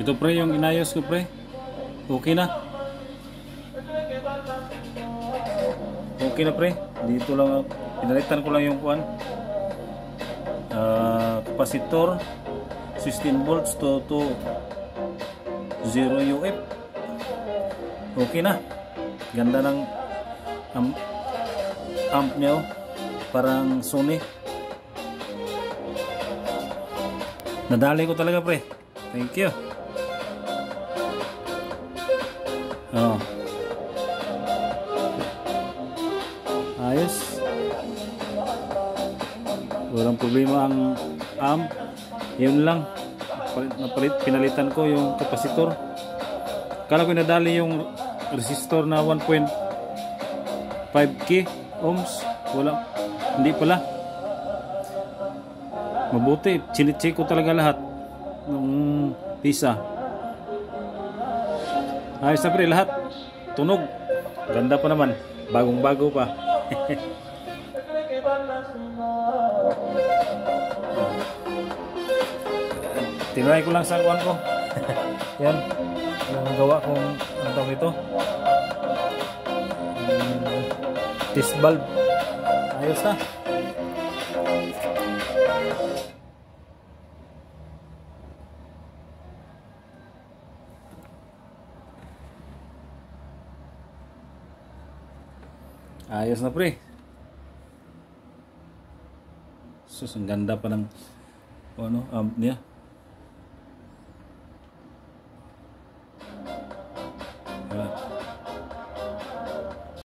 Ito pre, yung inayos ko pre. Okay na. Okay na pre. Dito lang, pinalitan ko lang yung kuan. Capacitor 16 volts to 0 UF. Okay na. Ganda ng amp niya, oh. Parang Sony. Nadali ko talaga pre. Thank you. Oh. Ayos. Walang problema ang amp. Yun lang. Pinalitan ko yung kapasitor. Kala ko nadali yung resistor na 1.5k ohms. Wala. Hindi pala. Mabuti. Chinecheck ko talaga lahat ng pisa. Ayos na pre lahat. Tunog. Ganda pa naman. Bagong bago pa. Tinry ko lang sa kuwan ko. Yan. Yung gawa kong ano tawag ito. Test valve. Ayos na. Ayos na pre. Sus, ang ganda pa ng ano, amp niya.